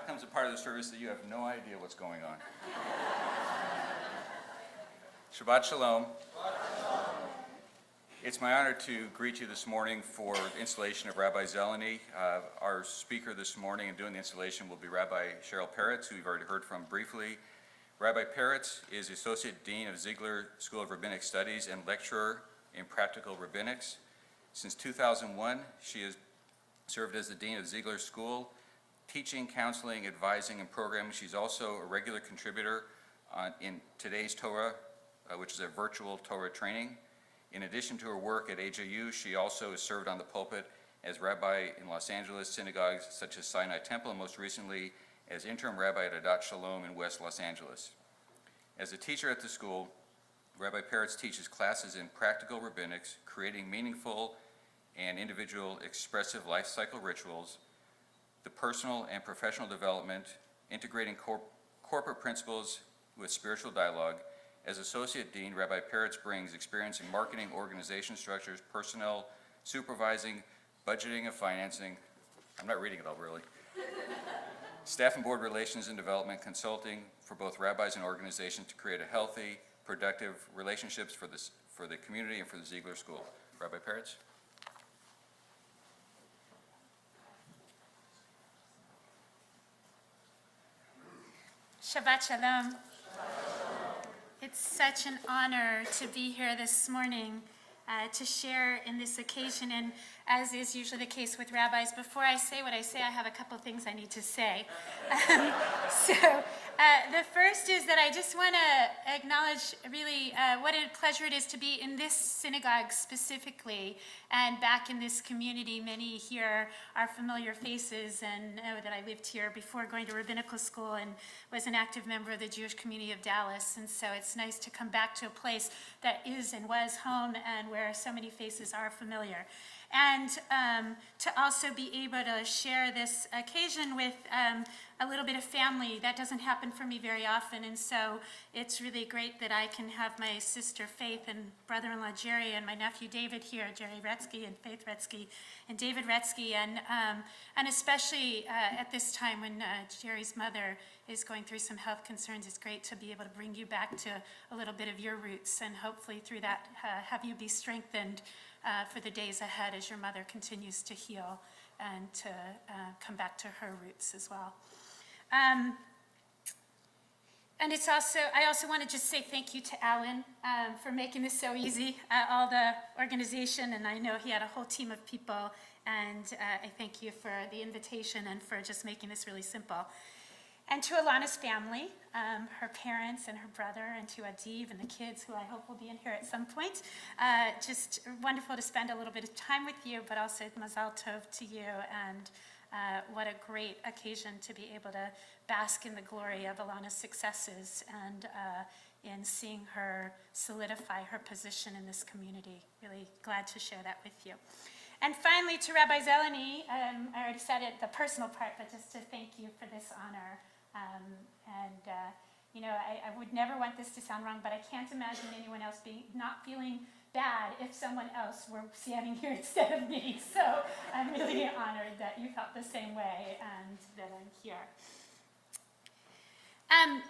comes a part of the service that you have no idea what's going on. Shabbat Shalom. It's my honor to greet you this morning for the installation of Rabbi Zelony. Our speaker this morning and doing the installation will be Rabbi Cheryl Peretz, who you've already heard from briefly. Rabbi Peretz is Associate Dean of Ziegler School of Rabbinic Studies and lecturer in Practical Rabbinics. Since 2001, she has served as the Dean of Ziegler School, teaching, counseling, advising, and programming. She's also a regular contributor in Today's Torah, which is a virtual Torah training. In addition to her work at AJU, she also has served on the pulpit as rabbi in Los Angeles synagogues such as Sinai Temple, and most recently as interim rabbi at Adat Shalom in West Los Angeles. As a teacher at the school, Rabbi Peretz teaches classes in practical rabbinics, creating meaningful and individual expressive life cycle rituals, the personal and professional development, integrating corporate principles with spiritual dialogue. As Associate Dean, Rabbi Peretz brings experience in marketing, organization structures, personnel, supervising, budgeting and financing. I'm not reading it all really. Staff and board relations and development consulting for both rabbis and organizations to create a healthy, productive relationships for the community and for the Ziegler School. Rabbi Peretz. Shabbat Shalom. It's such an honor to be here this morning to share in this occasion, and as is usually the case with rabbis, before I say what I say, I have a couple things I need to say. The first is that I just want to acknowledge really what a pleasure it is to be in this synagogue specifically and back in this community. Many here are familiar faces and know that I lived here before going to rabbinical school and was an active member of the Jewish community of Dallas, and so it's nice to come back to a place that is and was home and where so many faces are familiar. And to also be able to share this occasion with a little bit of family. That doesn't happen for me very often, and so it's really great that I can have my sister Faith and brother-in-law Jerry and my nephew David here, Jerry Retzky and Faith Retzky and David Retzky, and especially at this time when Jerry's mother is going through some health concerns, it's great to be able to bring you back to a little bit of your roots, and hopefully through that have you be strengthened for the days ahead as your mother continues to heal and to come back to her roots as well. And it's also, I also want to just say thank you to Alan for making this so easy, all the organization, and I know he had a whole team of people, and I thank you for the invitation and for just making this really simple. And to Alana's family, her parents and her brother, and to Adiv and the kids, who I hope will be in here at some point. Just wonderful to spend a little bit of time with you, but also Mazal Tov to you, and what a great occasion to be able to bask in the glory of Alana's successes and in seeing her solidify her position in this community. Really glad to share that with you. And finally, to Rabbi Zelony, I already said it, the personal part, but just to thank you for this honor. You know, I would never want this to sound wrong, but I can't imagine anyone else not feeling bad if someone else were standing here instead of me. So I'm really honored that you felt the same way and that I'm here.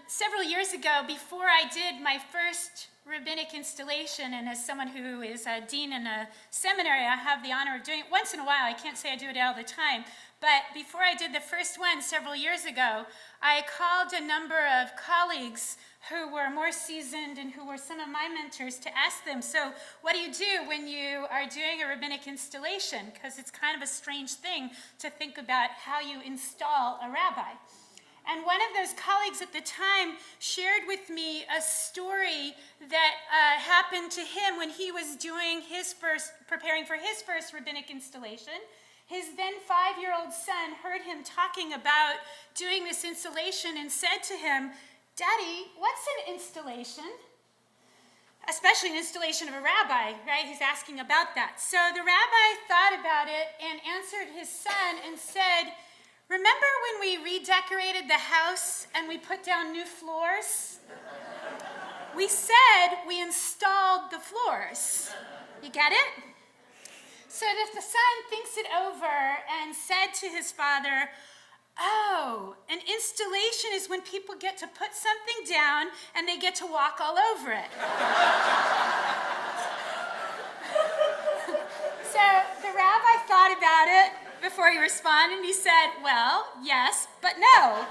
Several years ago, before I did my first rabbinic installation, and as someone who is a dean in a seminary, I have the honor of doing it once in a while. I can't say I do it all the time, but before I did the first one several years ago, I called a number of colleagues who were more seasoned and who were some of my mentors to ask them, so what do you do when you are doing a rabbinic installation? Because it's kind of a strange thing to think about how you install a rabbi. And one of those colleagues at the time shared with me a story that happened to him when he was doing preparing for his first rabbinic installation. His then 5-year-old son heard him talking about doing this installation and said to him, "Daddy, what's an installation?" Especially an installation of a rabbi, right? He's asking about that. So the rabbi thought about it and answered his son and said, "Remember when we redecorated the house and we put down new floors? We said we installed the floors." You get it? So the son thinks it over and said to his father, Oh, an installation is when people get to put something down and they get to walk all over it. So the rabbi thought about it before he responded, and he said, well, yes, but no.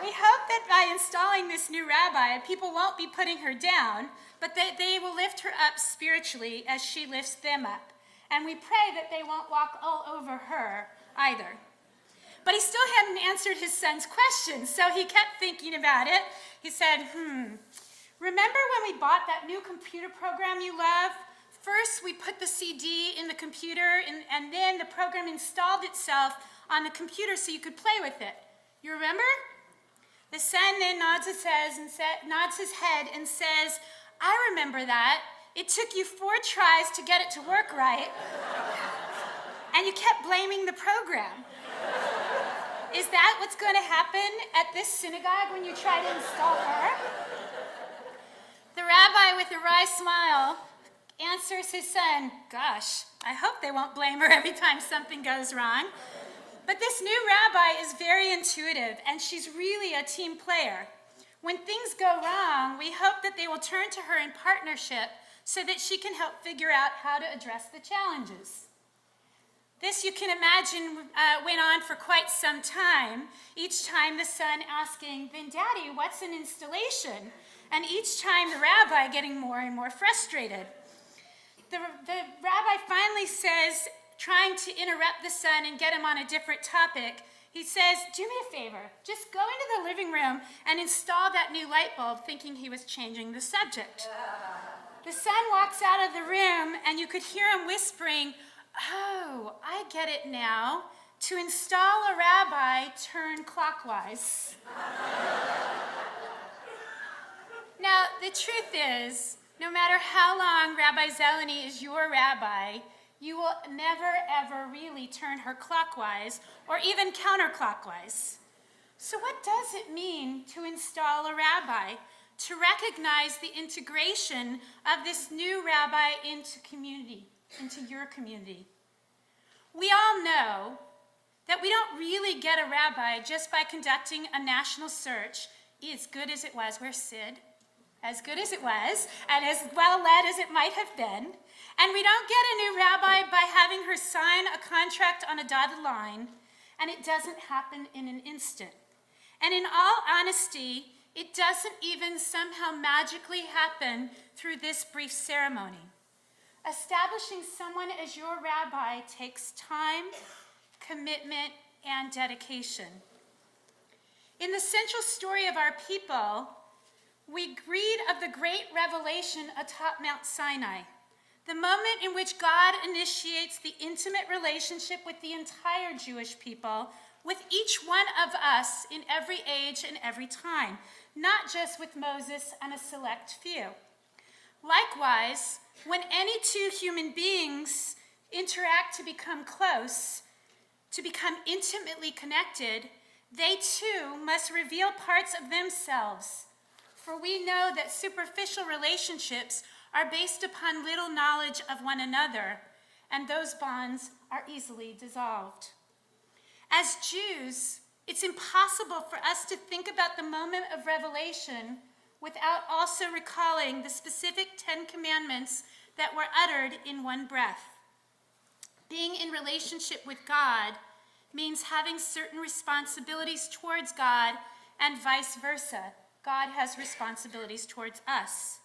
We hope that by installing this new rabbi, people won't be putting her down, but that they will lift her up spiritually as she lifts them up. And we pray that they won't walk all over her either. But he still hadn't answered his son's question, so he kept thinking about it. He said, remember when we bought that new computer program you love? First, we put the CD in the computer, and then the program installed itself on the computer so you could play with it. You remember? The son then nods his head and says, I remember that. It took you 4 tries to get it to work right, and you kept blaming the program. Is that what's going to happen at this synagogue when you try to install her? The rabbi, with a wry smile, answers his son, gosh, I hope they won't blame her every time something goes wrong. But this new rabbi is very intuitive, and she's really a team player. When things go wrong, we hope that they will turn to her in partnership so that she can help figure out how to address the challenges. This, you can imagine, went on for quite some time, each time the son asking, then Daddy, what's an installation? And each time the rabbi getting more and more frustrated. The rabbi finally says, trying to interrupt the son and get him on a different topic, he says, do me a favor, just go into the living room and install that new light bulb, thinking he was changing the subject. The son walks out of the room, and you could hear him whispering, oh, I get it now. To install a rabbi, turn clockwise. Now, the truth is, no matter how long Rabbi Zelony is your rabbi, you will never, ever really turn her clockwise or even counterclockwise. So what does it mean to install a rabbi? To recognize the integration of this new rabbi into community, into your community. We all know that we don't really get a rabbi just by conducting a national search, as good as it was. Where's Sid? As good as it was, and as well led as it might have been. And we don't get a new rabbi by having her sign a contract on a dotted line, and it doesn't happen in an instant. And in all honesty, it doesn't even somehow magically happen through this brief ceremony. Establishing someone as your rabbi takes time, commitment, and dedication. In the central story of our people, we read of the great revelation atop Mount Sinai, the moment in which God initiates the intimate relationship with the entire Jewish people, with each one of us in every age and every time, not just with Moses and a select few. Likewise, when any 2 human beings interact to become close, to become intimately connected, they too must reveal parts of themselves. For we know that superficial relationships are based upon little knowledge of one another, and those bonds are easily dissolved. As Jews, it's impossible for us to think about the moment of revelation without also recalling the specific 10 commandments that were uttered in one breath. Being in relationship with God means having certain responsibilities towards God, and vice versa. God has responsibilities towards us.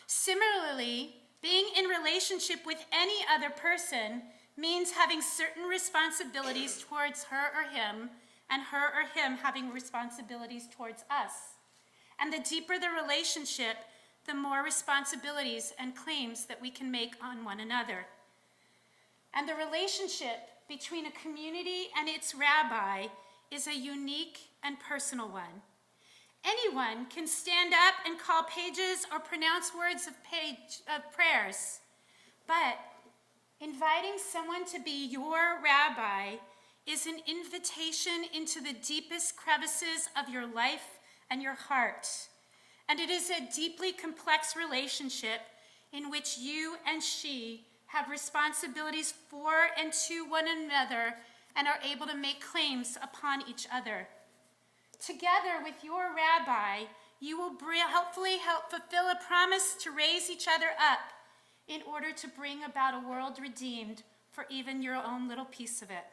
Similarly, being in relationship with any other person means having certain responsibilities towards her or him, and her or him having responsibilities towards us. And the deeper the relationship, the more responsibilities and claims that we can make on one another. And the relationship between a community and its rabbi is a unique and personal one. Anyone can stand up and call pages or pronounce words of prayers, but inviting someone to be your rabbi is an invitation into the deepest crevices of your life and your heart. And it is a deeply complex relationship in which you and she have responsibilities for and to one another and are able to make claims upon each other. Together with your rabbi, you will helpfully help fulfill a promise to raise each other up in order to bring about a world redeemed for even your own little piece of it.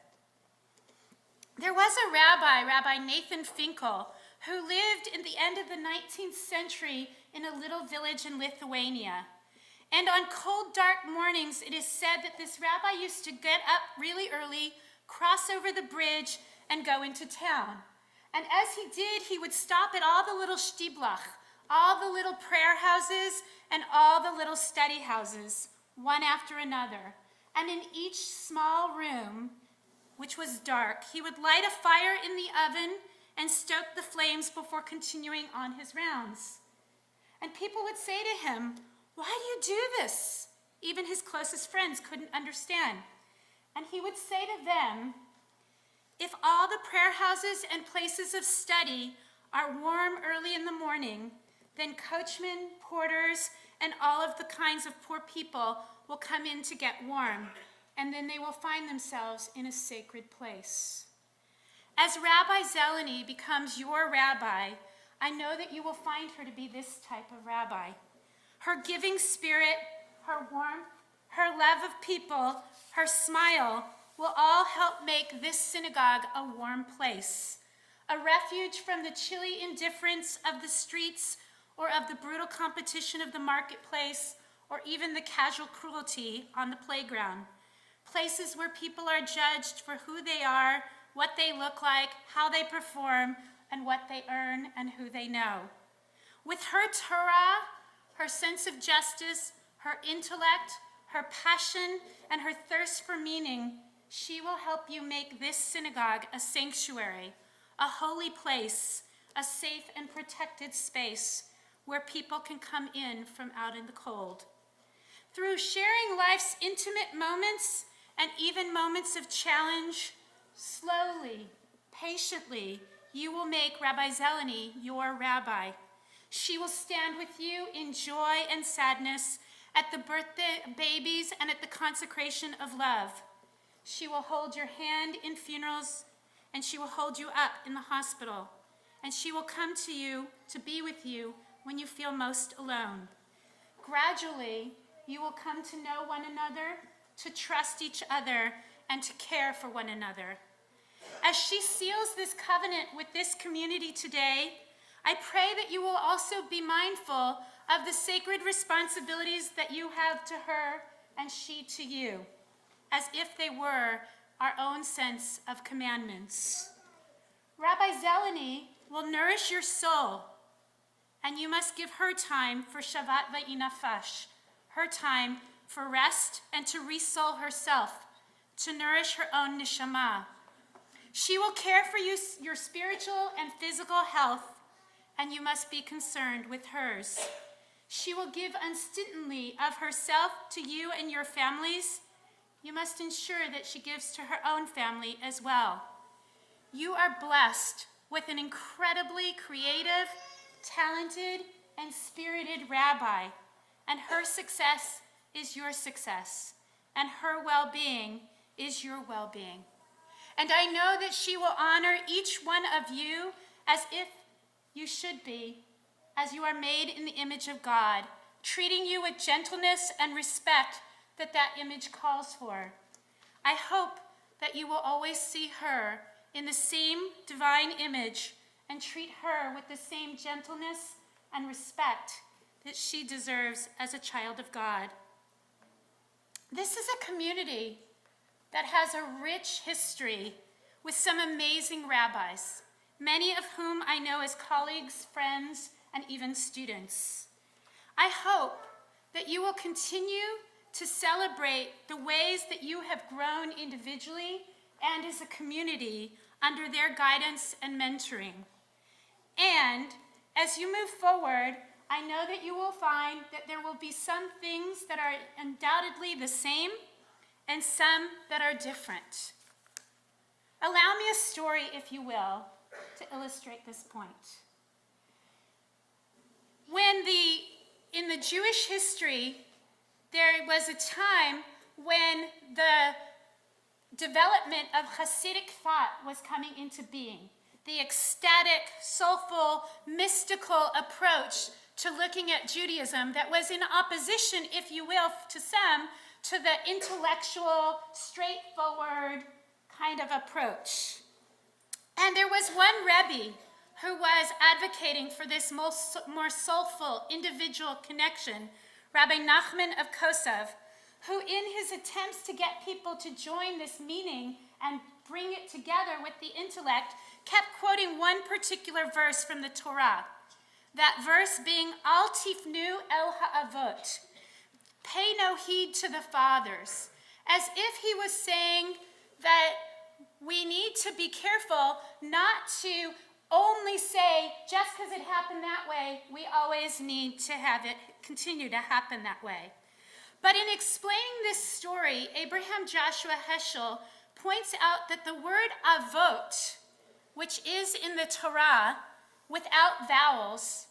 There was a rabbi, Rabbi Nathan Finkel, who lived in the end of the 19th century in a little village in Lithuania. And on cold, dark mornings, it is said that this rabbi used to get up really early, cross over the bridge, and go into town. And as he did, he would stop at all the little shtiblach, all the little prayer houses, and all the little study houses, one after another. And in each small room, which was dark, he would light a fire in the oven and stoke the flames before continuing on his rounds. And people would say to him, "Why do you do this?" Even his closest friends couldn't understand. And he would say to them, "If all the prayer houses and places of study are warm early in the morning, then coachmen, porters, and all of the kinds of poor people will come in to get warm, and then they will find themselves in a sacred place." As Rabbi Zelony becomes your rabbi, I know that you will find her to be this type of rabbi. Her giving spirit, her warmth, her love of people, her smile will all help make this synagogue a warm place, a refuge from the chilly indifference of the streets or of the brutal competition of the marketplace or even the casual cruelty on the playground. Places where people are judged for who they are, what they look like, how they perform, and what they earn and who they know. With her Torah, her sense of justice, her intellect, her passion, and her thirst for meaning, she will help you make this synagogue a sanctuary, a holy place, a safe and protected space where people can come in from out in the cold. Through sharing life's intimate moments and even moments of challenge, slowly, patiently, you will make Rabbi Zelony your rabbi. She will stand with you in joy and sadness, at the birthday of babies and at the consecration of love. She will hold your hand in funerals, and she will hold you up in the hospital. And she will come to you to be with you when you feel most alone. Gradually, you will come to know one another, to trust each other, and to care for one another. As she seals this covenant with this community today, I pray that you will also be mindful of the sacred responsibilities that you have to her and she to you, as if they were our own sense of commandments. Rabbi Zelony will nourish your soul, and you must give her time for Shabbat Va'inafash, her time for rest and to re-soul herself, to nourish her own neshama. She will care for you, your spiritual and physical health, and you must be concerned with hers. She will give unstintingly of herself to you and your families. You must ensure that she gives to her own family as well. You are blessed with an incredibly creative, talented, and spirited rabbi, and her success is your success, and her well-being is your well-being. And I know that she will honor each one of you as if you should be, as you are made in the image of God, treating you with gentleness and respect that that image calls for. I hope that you will always see her in the same divine image and treat her with the same gentleness and respect that she deserves as a child of God. This is a community that has a rich history with some amazing rabbis, many of whom I know as colleagues, friends, and even students. I hope that you will continue to celebrate the ways that you have grown individually and as a community under their guidance and mentoring. And as you move forward, I know that you will find that there will be some things that are undoubtedly the same and some that are different. Allow me a story, if you will, to illustrate this point. In the Jewish history, there was a time when the development of Hasidic thought was coming into being. The ecstatic, soulful, mystical approach to looking at Judaism that was in opposition, if you will, to some, to the intellectual, straightforward kind of approach. And there was one Rebbe who was advocating for this more soulful individual connection, Rabbi Nachman of Kosov, who in his attempts to get people to join this meaning and bring it together with the intellect, kept quoting one particular verse from the Torah. That verse being, Al tifnu el ha'avot, pay no heed to the fathers, as if he was saying that we need to be careful not to only say, just because it happened that way, we always need to have it continue to happen that way. But in explaining this story, Abraham Joshua Heschel points out that the word avot, which is in the Torah without vowels,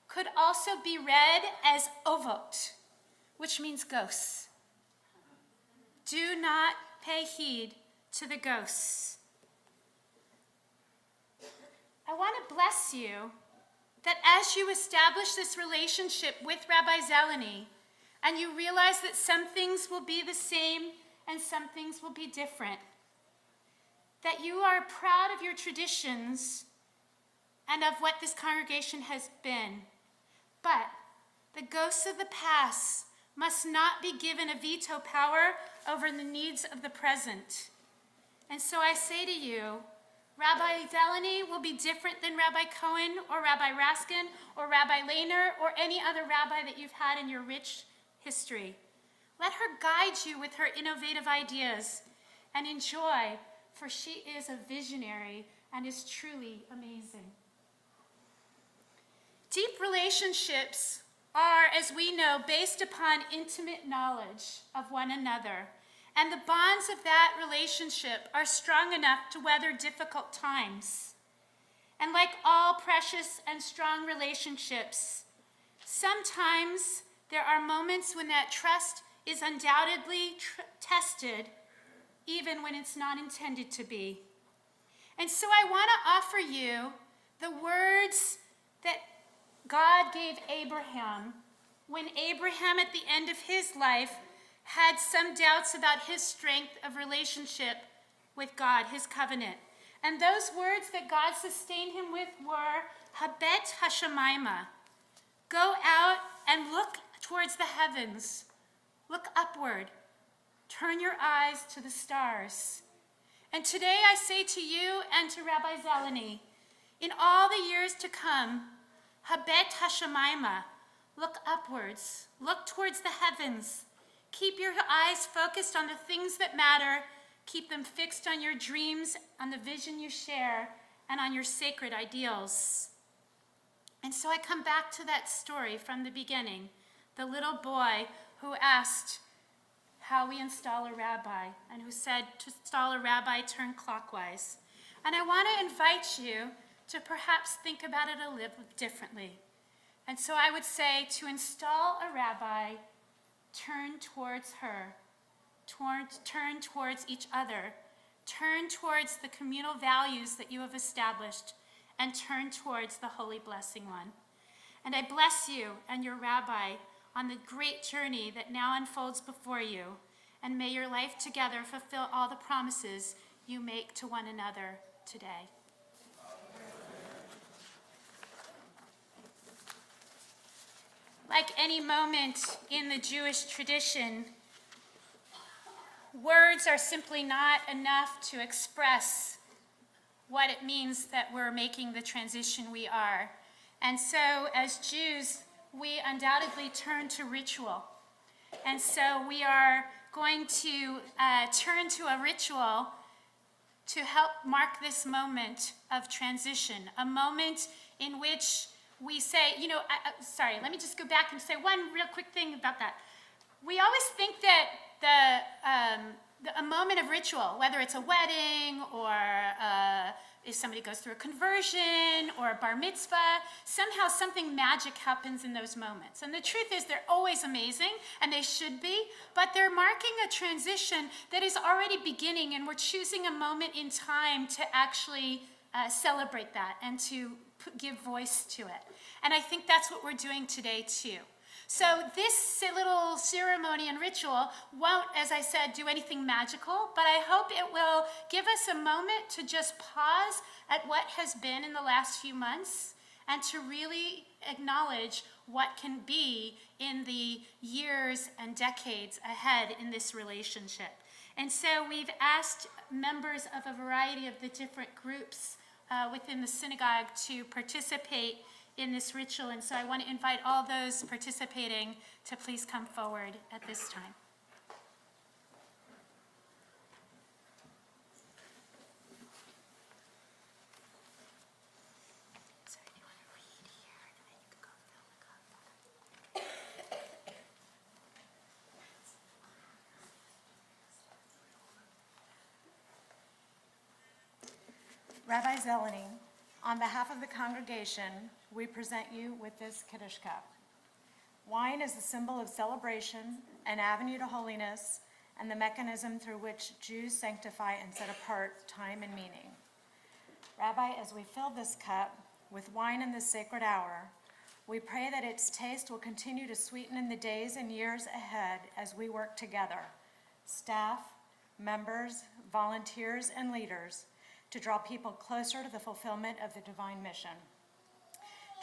could also be read as ovot, which means ghosts. Do not pay heed to the ghosts. I want to bless you that as you establish this relationship with Rabbi Zelony, and you realize that some things will be the same and some things will be different, that you are proud of your traditions and of what this congregation has been. But the ghosts of the past must not be given a veto power over the needs of the present. And so I say to you, Rabbi Zelony will be different than Rabbi Cohen or Rabbi Raskin or Rabbi Lehner or any other rabbi that you've had in your rich history. Let her guide you with her innovative ideas and enjoy, for she is a visionary and is truly amazing. Deep relationships are, as we know, based upon intimate knowledge of one another, and the bonds of that relationship are strong enough to weather difficult times. And like all precious and strong relationships, sometimes there are moments when that trust is undoubtedly tested, even when it's not intended to be. And so I want to offer you the words that God gave Abraham when Abraham, at the end of his life, had some doubts about his strength of relationship with God, his covenant. And those words that God sustained him with were, Habet Hashemayma, go out and look towards the heavens, look upward, turn your eyes to the stars. And today I say to you and to Rabbi Zelony, in all the years to come, Habet Hashemayma, look upwards, look towards the heavens. Keep your eyes focused on the things that matter. Keep them fixed on your dreams, on the vision you share, and on your sacred ideals. And so I come back to that story from the beginning, the little boy who asked how we install a rabbi, and who said, to install a rabbi, turn clockwise. And I want to invite you to perhaps think about it a little differently. And so I would say, to install a rabbi, turn towards her, turn towards each other, turn towards the communal values that you have established, and turn towards the Holy Blessing One. And I bless you and your rabbi on the great journey that now unfolds before you, and may your life together fulfill all the promises you make to one another today. Like any moment in the Jewish tradition, words are simply not enough to express what it means that we're making the transition we are. And so as Jews, we undoubtedly turn to ritual. And so we are going to turn to a ritual to help mark this moment of transition, a moment in which we say, sorry, let me just go back and say one real quick thing about that. We always think that a moment of ritual, whether it's a wedding or if somebody goes through a conversion or a bar mitzvah, somehow something magic happens in those moments. And the truth is they're always amazing, and they should be, but they're marking a transition that is already beginning, and we're choosing a moment in time to actually celebrate that and to give voice to it. And I think that's what we're doing today too. So this little ceremony and ritual won't, as I said, do anything magical, but I hope it will give us a moment to just pause at what has been in the last few months and to really acknowledge what can be in the years and decades ahead in this relationship. And so we've asked members of a variety of the different groups within the synagogue to participate in this ritual, and so I want to invite all those participating to please come forward at this time. Sorry, do you want to read here, and then you can go fill the cup. Rabbi Zelony, on behalf of the congregation, we present you with this Kiddush cup. Wine is the symbol of celebration, an avenue to holiness, and the mechanism through which Jews sanctify and set apart time and meaning. Rabbi, as we fill this cup with wine in this sacred hour, we pray that its taste will continue to sweeten in the days and years ahead as we work together, staff, members, volunteers, and leaders, to draw people closer to the fulfillment of the divine mission.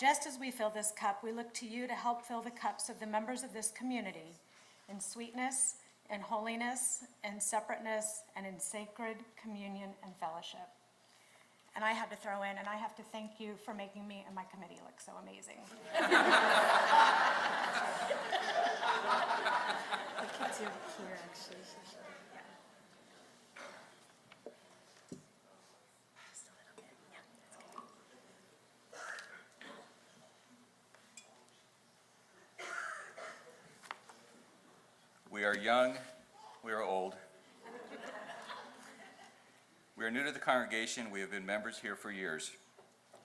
Just as we fill this cup, we look to you to help fill the cups of the members of this community in sweetness, in holiness, in separateness, and in sacred communion and fellowship. And I had to throw in, and I have to thank you for making me and my committee look so amazing. We could do it here, actually. Just a little bit. Yeah, that's good. We are young, we are old. We are new to the congregation. We have been members here for years.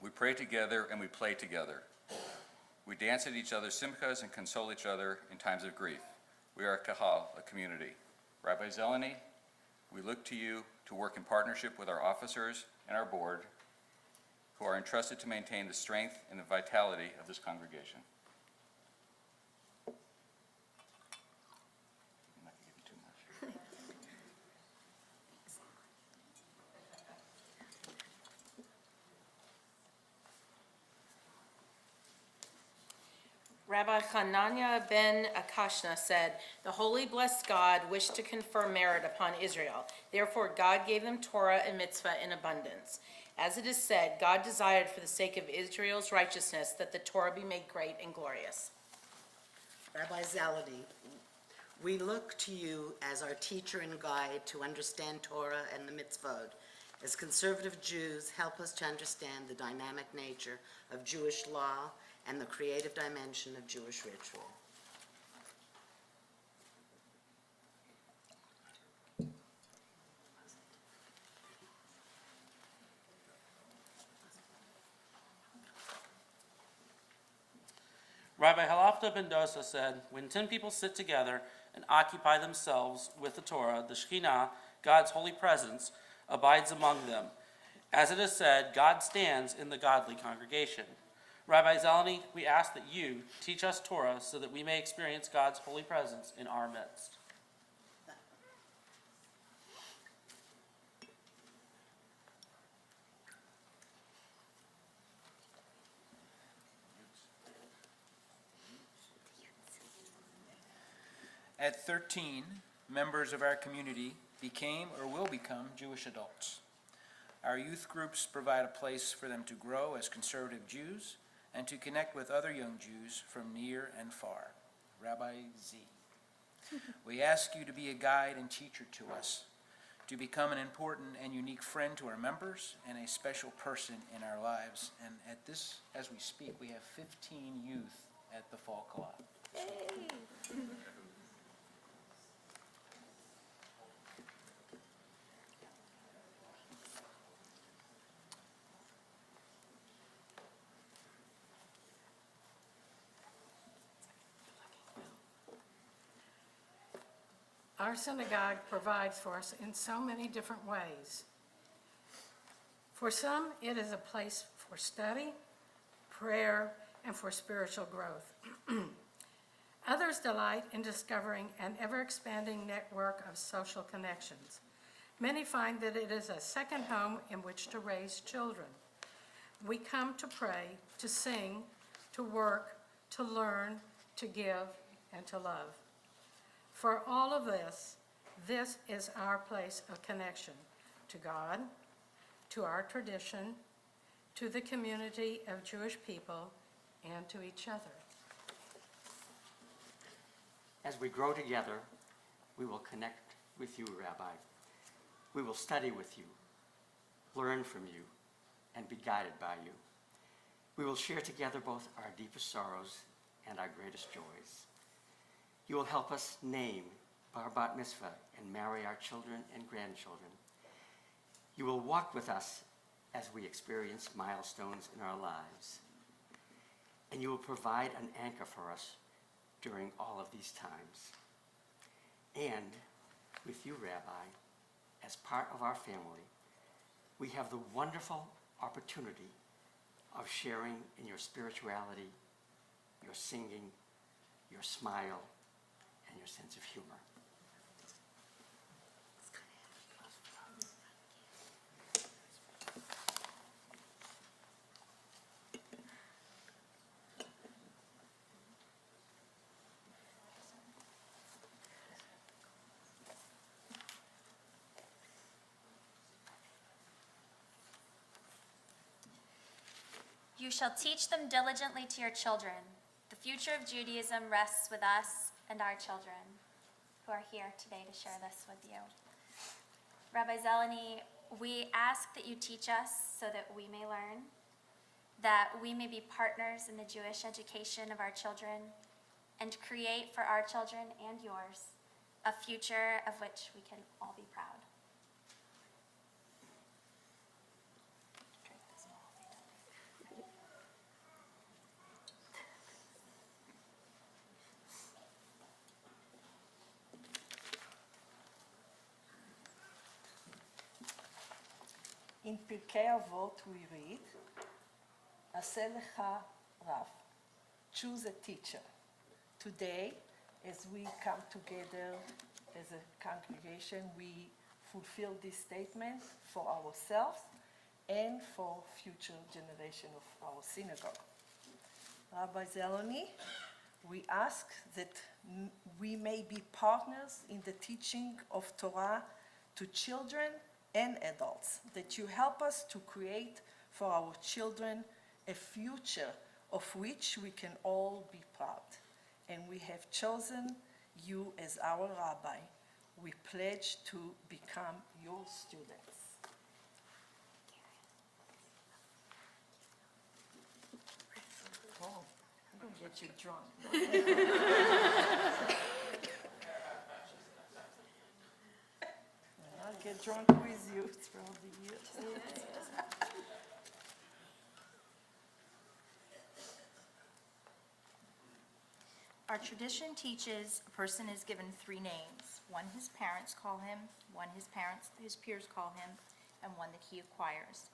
We pray together and we play together. We dance at each other's simchas and console each other in times of grief. We are a kahal, a community. Rabbi Zelony, we look to you to work in partnership with our officers and our board, who are entrusted to maintain the strength and the vitality of this congregation. I'm not gonna give you too much. Rabbi Hananiah ben Akashna said, "The holy blessed God wished to confer merit upon Israel. Therefore God gave them Torah and mitzvah in abundance. As it is said, God desired for the sake of Israel's righteousness that the Torah be made great and glorious." Rabbi Zelony, we look to you as our teacher and guide to understand Torah and the mitzvot. As conservative Jews, help us to understand the dynamic nature of Jewish law and the creative dimension of Jewish ritual. Rabbi Halafta ben Dosa said, "When 10 people sit together and occupy themselves with the Torah, the Shekhinah, God's holy presence, abides among them. As it is said, God stands in the godly congregation." Rabbi Zelony, we ask that you teach us Torah so that we may experience God's holy presence in our midst. At 13, members of our community became or will become Jewish adults. Our youth groups provide a place for them to grow as conservative Jews and to connect with other young Jews from near and far. Rabbi Z. We ask you to be a guide and teacher to us, to become an important and unique friend to our members and a special person in our lives. And at this, as we speak, we have 15 youth at the Fall Collab. Our synagogue provides for us in so many different ways. For some, it is a place for study, prayer, and for spiritual growth. Others delight in discovering an ever-expanding network of social connections. Many find that it is a second home in which to raise children. We come to pray, to sing, to work, to learn, to give, and to love. For all of this, this is our place of connection to God, to our tradition, to the community of Jewish people, and to each other. As we grow together, we will connect with you, Rabbi. We will study with you, learn from you, and be guided by you. We will share together both our deepest sorrows and our greatest joys. You will help us name bar bat mitzvah and marry our children and grandchildren. You will walk with us as we experience milestones in our lives. And you will provide an anchor for us during all of these times. And with you, Rabbi, as part of our family, we have the wonderful opportunity of sharing in your spirituality, your singing, your smile, and your sense of humor. You shall teach them diligently to your children. The future of Judaism rests with us and our children who are here today to share this with you. Rabbi Zelony, we ask that you teach us so that we may learn, that we may be partners in the Jewish education of our children, and create for our children and yours a future of which we can all be proud. In Pirkei Avot we read, Aseh lecha Rav, choose a teacher. Today, as we come together as a congregation, we fulfill this statement for ourselves and for future generation of our synagogue. Rabbi Zelony, we ask that we may be partners in the teaching of Torah to children and adults, that you help us to create for our children a future of which we can all be proud. And we have chosen you as our rabbi. We pledge to become your students. Oh, I'm gonna get you drunk. I'll get drunk with you throughout the years. Our tradition teaches a person is given three names. One his parents call him, one his peers call him, and one that he acquires.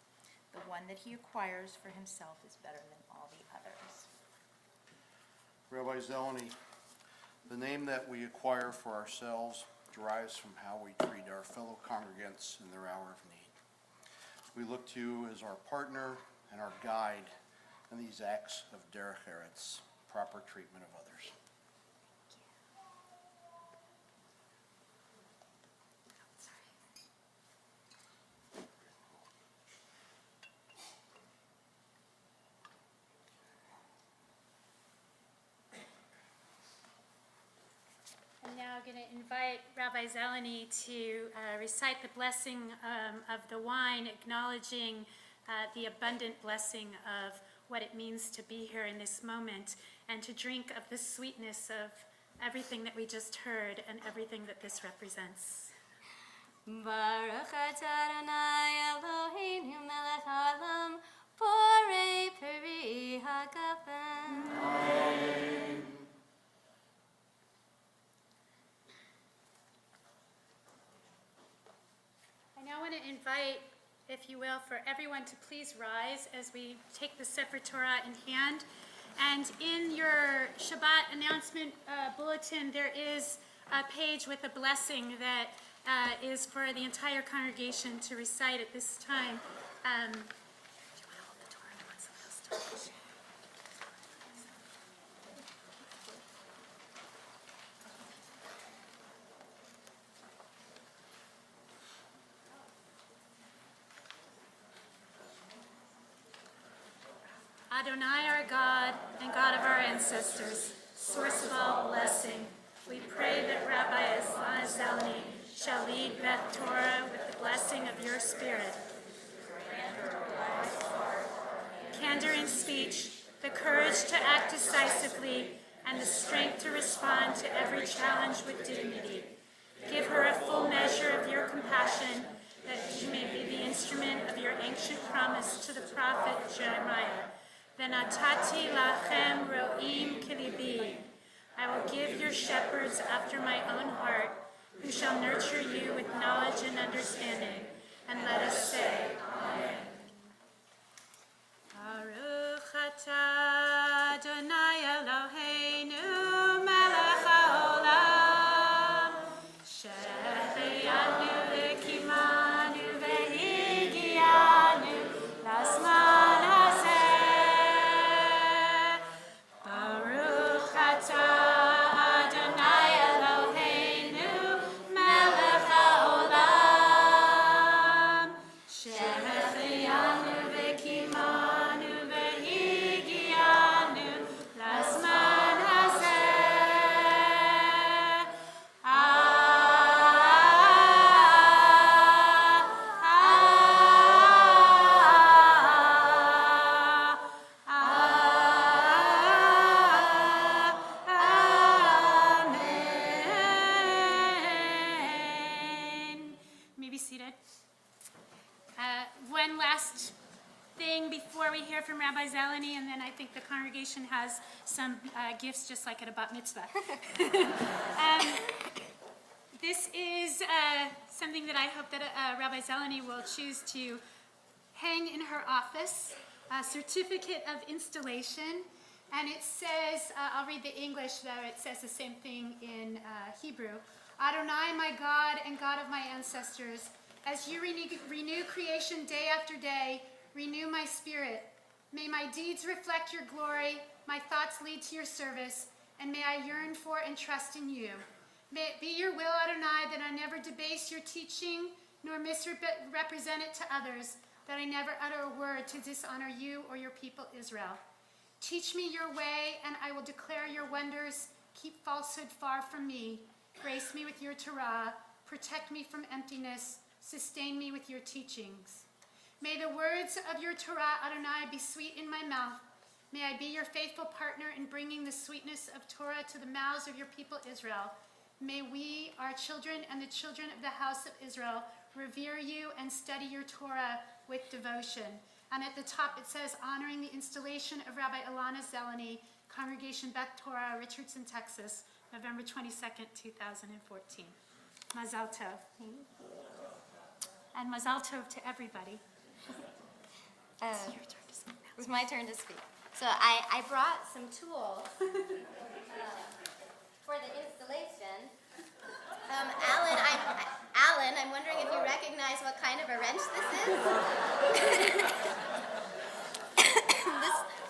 The one that he acquires for himself is better than all the others. Rabbi Zelony, the name that we acquire for ourselves derives from how we treat our fellow congregants in their hour of need. We look to you as our partner and our guide in these acts of derech eretz, proper treatment of others. I'm now going to invite Rabbi Zelony to recite the blessing of the wine, acknowledging the abundant blessing of what it means to be here in this moment, and to drink of the sweetness of everything that we just heard and everything that this represents. Baruch atah Adonai Eloheinu melech haolam, borei peri hagafen. Amen. want to invite, if you will, for everyone to please rise as we take the Sefer Torah in hand. And in your Shabbat announcement bulletin, there is a page with a blessing that is for the entire congregation to recite at this time. Do you want to hold the Torah? I want someone else to. Adonai, our God and God of our ancestors, source of all blessing, we pray that Rabbi Zelony shall lead Beth Torah with the blessing of your Spirit. Candor in speech, the courage to act decisively, and the strength to respond to every challenge with dignity. Give her a full measure of your compassion, that she may be the instrument of your ancient promise to the prophet Jeremiah. Venatati lachem ro'im kilibi. I will give your shepherds after my own heart, who shall nurture you with knowledge and understanding. And let us say, Amen. Baruch atah Adonai Eloheinu melech haolam, she'eheyanu v'kimanu v'higianu lazman hazeh. Baruch atah Adonai Eloheinu melech haolam, she'eheyanu v'kimanu v'higianu lazman hazeh. Amen. You may be seated. One last thing before we hear from Rabbi Zelony, and then I think the congregation has some gifts just like at a bat mitzvah. This is something that I hope that Rabbi Zelony will choose to hang in her office, a certificate of installation. And it says, I'll read the English, though it says the same thing in Hebrew. Adonai, my God and God of my ancestors, as you renew creation day after day, renew my spirit. May my deeds reflect your glory, my thoughts lead to your service, and may I yearn for and trust in you. May it be your will, Adonai, that I never debase your teaching, nor misrepresent it to others, that I never utter a word to dishonor you or your people Israel. Teach me your way, and I will declare your wonders. Keep falsehood far from me. Grace me with your Torah. Protect me from emptiness. Sustain me with your teachings. May the words of your Torah, Adonai, be sweet in my mouth. May I be your faithful partner in bringing the sweetness of Torah to the mouths of your people Israel. May we, our children, and the children of the house of Israel revere you and study your Torah with devotion. And at the top it says, honoring the installation of Rabbi Ilana Zelony, Congregation Beth Torah, Richardson, Texas, November 22nd, 2014. Mazal tov. And mazal tov to everybody. It's your turn to speak now. It's my turn to speak. So I brought some tools for the installation. Alan, I'm wondering if you recognize what kind of a wrench this is?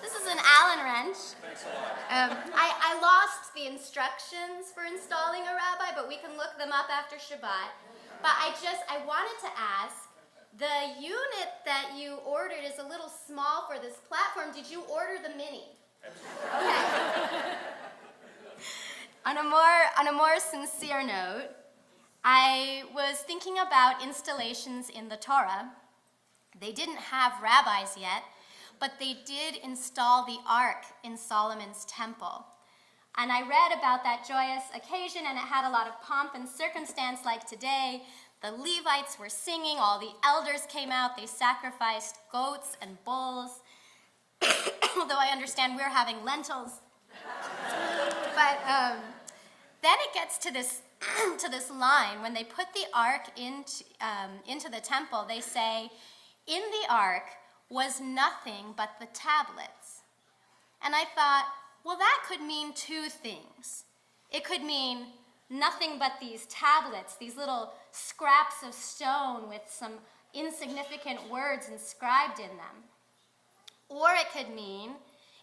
This is an Allen wrench. I lost the instructions for installing a rabbi, but we can look them up after Shabbat. But I wanted to ask, the unit that you ordered is a little small for this platform. Did you order the mini? Okay. On a more sincere note, I was thinking about installations in the Torah. They didn't have rabbis yet, but they did install the ark in Solomon's temple. And I read about that joyous occasion, and it had a lot of pomp and circumstance like today. The Levites were singing, all the elders came out, they sacrificed goats and bulls. Although I understand we're having lentils. But then it gets to this to this line. When they put the ark into the temple, they say, "In the ark was nothing but the tablets." And I thought, well, that could mean two things. It could mean nothing but these tablets, these little scraps of stone with some insignificant words inscribed in them. Or it could mean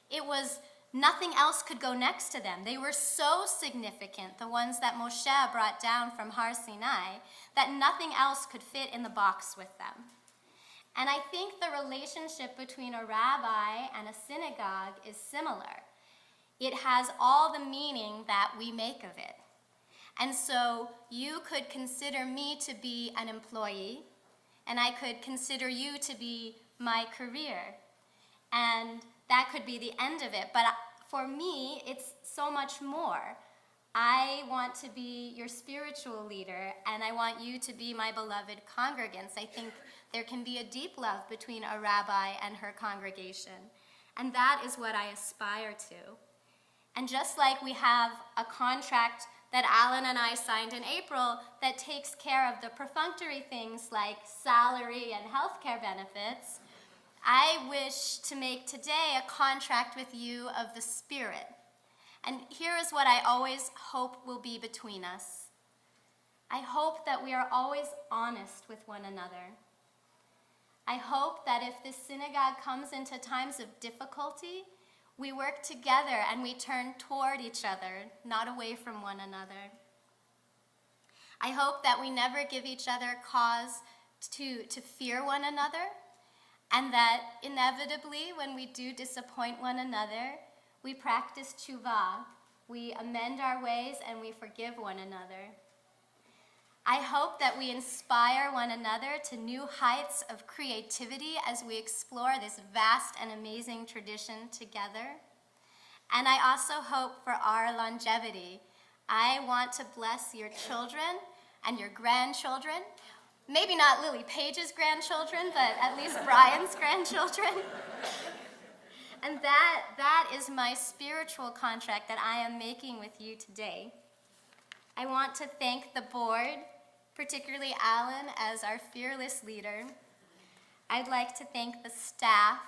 it was nothing else could go next to them. They were so significant, the ones that Moshe brought down from Har Sinai, that nothing else could fit in the box with them. And I think the relationship between a rabbi and a synagogue is similar. It has all the meaning that we make of it. And so you could consider me to be an employee, and I could consider you to be my career. And that could be the end of it. But for me, it's so much more. I want to be your spiritual leader, and I want you to be my beloved congregants. I think there can be a deep love between a rabbi and her congregation. And that is what I aspire to. And just like we have a contract that Alan and I signed in April that takes care of the perfunctory things like salary and healthcare benefits, I wish to make today a contract with you of the Spirit. And here is what I always hope will be between us. I hope that we are always honest with one another. I hope that if this synagogue comes into times of difficulty, we work together and we turn toward each other, not away from one another. I hope that we never give each other cause to fear one another, and that inevitably when we do disappoint one another, we practice tshuva, we amend our ways, and we forgive one another. I hope that we inspire one another to new heights of creativity as we explore this vast and amazing tradition together. And I also hope for our longevity. I want to bless your children and your grandchildren. Maybe not Lily Page's grandchildren, but at least Brian's grandchildren. And that is my spiritual contract that I am making with you today. I want to thank the board, particularly Alan as our fearless leader. I'd like to thank the staff,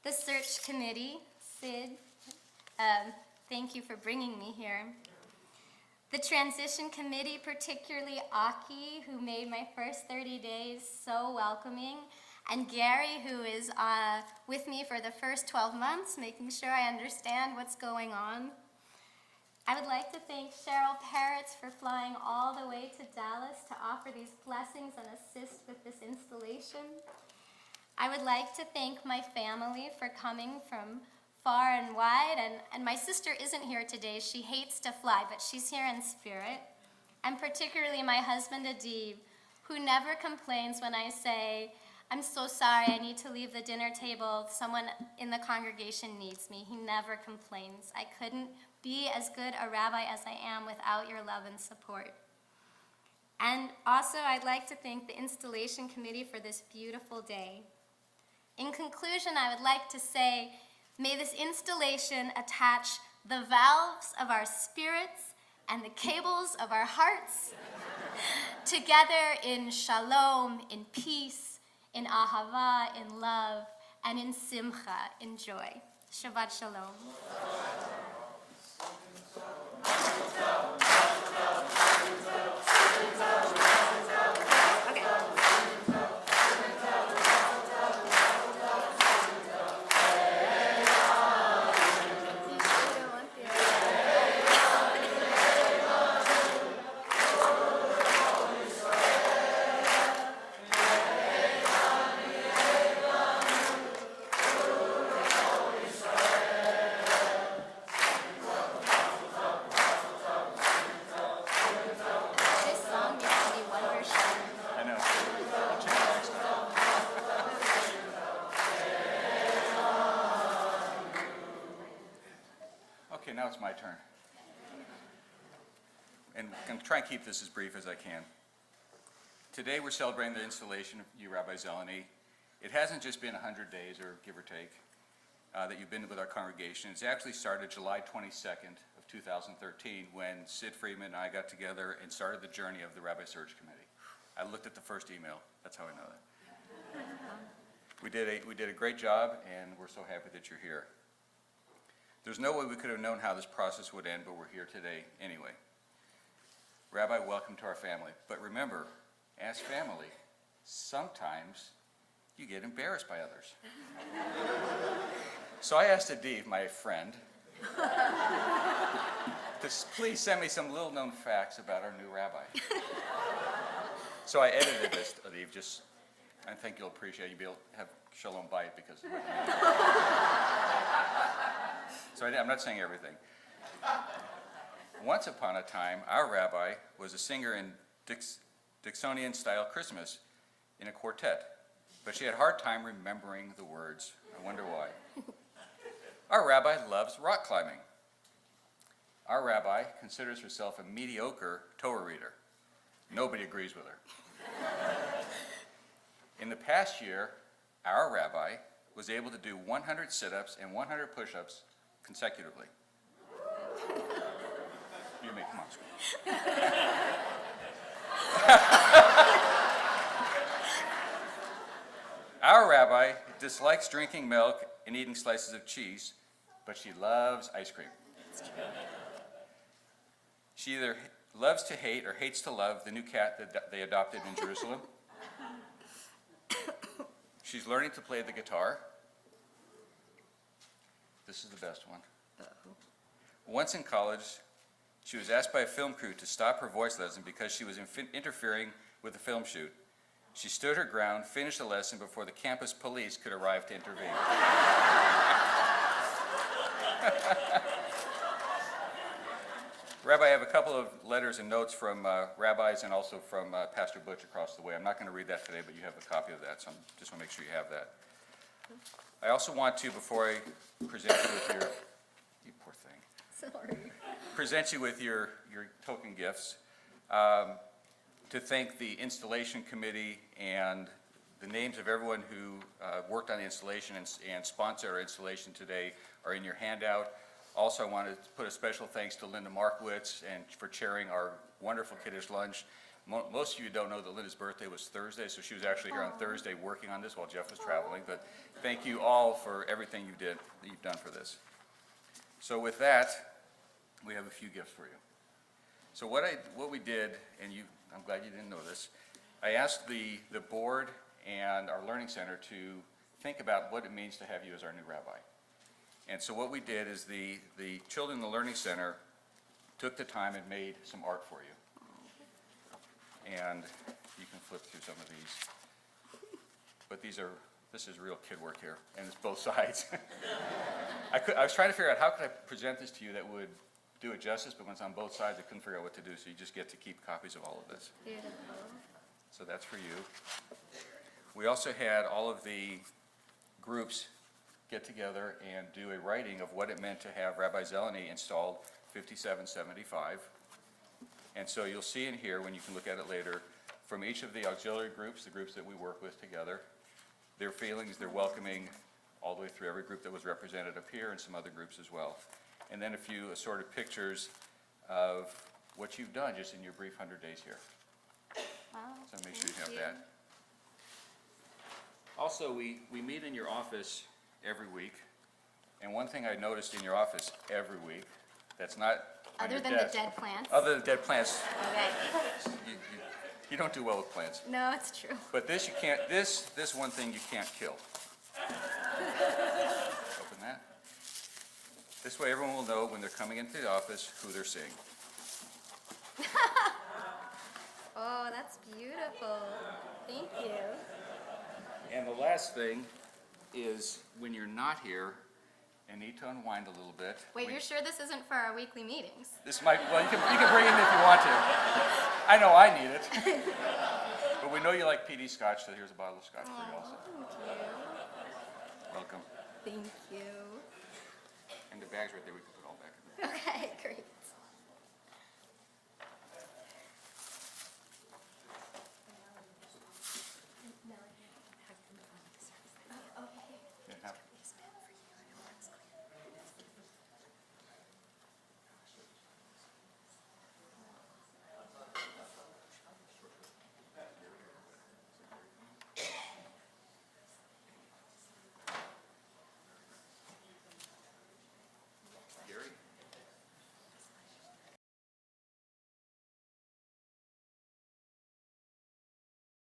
the search committee, Sid, thank you for bringing me here. The transition committee, particularly Aki, who made my first 30 days so welcoming, and Gary, who is with me for the first 12 months, making sure I understand what's going on. I would like to thank Cheryl Peretz for flying all the way to Dallas to offer these blessings and assist with this installation. I would like to thank my family for coming from far and wide, and my sister isn't here today. She hates to fly, but she's here in spirit. And particularly my husband, Adib, who never complains when I say, "I'm so sorry, I need to leave the dinner table. Someone in the congregation needs me." He never complains. I couldn't be as good a rabbi as I am without your love and support. And also, I'd like to thank the installation committee for this beautiful day. In conclusion, I would like to say, may this installation attach the valves of our spirits and the cables of our hearts together in shalom, in peace, in ahava, in love, and in simcha, in joy. Shabbat shalom. Okay, now it's my turn. And I'm going to try and keep this as brief as I can. Today we're celebrating the installation of you, Rabbi Zelony. It hasn't just been 100 days, or give or take, that you've been with our congregation. It's actually started July 22nd of of 2013 when Sid Friedman and I got together and started the journey of the Rabbi Search Committee. I looked at the first email. That's how I know that. We did a great job, and we're so happy that you're here. There's no way we could have known how this process would end, but we're here today anyway. Rabbi, welcome to our family. But remember, as family, sometimes you get embarrassed by others. So I asked Adiv, my friend, to please send me some little-known facts about our new rabbi. So I edited this, Adiv, I think you'll appreciate it. You'll be able to have Shalom buy it because of it. So I'm not saying everything. Once upon a time, our rabbi was a singer in Dixonian-style Christmas in a quartet, but she had a hard time remembering the words. I wonder why. Our rabbi loves rock climbing. Our rabbi considers herself a mediocre Torah reader. Nobody agrees with her. In the past year, our rabbi was able to do 100 sit-ups and 100 push-ups consecutively. You may come on, Scott. Our rabbi dislikes drinking milk and eating slices of cheese, but she loves ice cream. She either loves to hate or hates to love the new cat that they adopted in Jerusalem. She's learning to play the guitar. This is the best one. Once in college, she was asked by a film crew to stop her voice lesson because she was interfering with the film shoot. She stood her ground, finished the lesson before the campus police could arrive to intervene. Rabbi, I have a couple of letters and notes from rabbis and also from Pastor Butch across the way. I'm not going to read that today, but you have a copy of that, so I just want to make sure you have that. I also want to, before I present you with your, you poor thing. Sorry. Present you with your token gifts, to thank the installation committee and the names of everyone who worked on the installation and sponsored our installation today are in your handout. Also, I want to put a special thanks to Linda Markowitz and for chairing our wonderful Kiddush lunch. Most of you don't know that Linda's birthday was Thursday, so she was actually here on Thursday working on this while Jeff was traveling. But thank you all for everything you've done for this. So with that, we have a few gifts for you. So what we did, and I'm glad you didn't know this, I asked the board and our learning center to think about what it means to have you as our new rabbi. And so what we did is the children in the learning center took the time and made some art for you. And you can flip through some of these. But this is real kid work here, and it's both sides. I was trying to figure out how could I present this to you that would do it justice, but when it's on both sides, I couldn't figure out what to do, so you just get to keep copies of all of this. Beautiful. So that's for you. We also had all of the groups get together and do a writing of what it meant to have Rabbi Zelony installed 5775. And so you'll see in here, when you can look at it later, from each of the auxiliary groups, the groups that we work with together, their feelings, their welcoming, all the way through every group that was represented up here and some other groups as well. And then a few assorted pictures of what you've done just in your brief 100 days here. Wow, So make sure you have thank that. Also, we meet in your office every week. And one thing I noticed in your office every week, that's not on Other your than desk- the dead plants? Other than dead plants, Okay. you don't do well with plants. No, it's true. But this you can't, this one thing you can't kill. Open that. This way everyone will know when they're coming into the office who they're seeing. Oh, that's beautiful. Thank you. And the last thing is when you're not here and need to unwind a little bit. Wait, you're sure this isn't for our weekly meetings? This might, well, you can bring it in if you want to. I know I need it. But we know you like PD scotch, so here's a bottle of scotch for you also. Thank you. Welcome. Thank you. And the bag's right there, we can put it all back in there. Okay, great.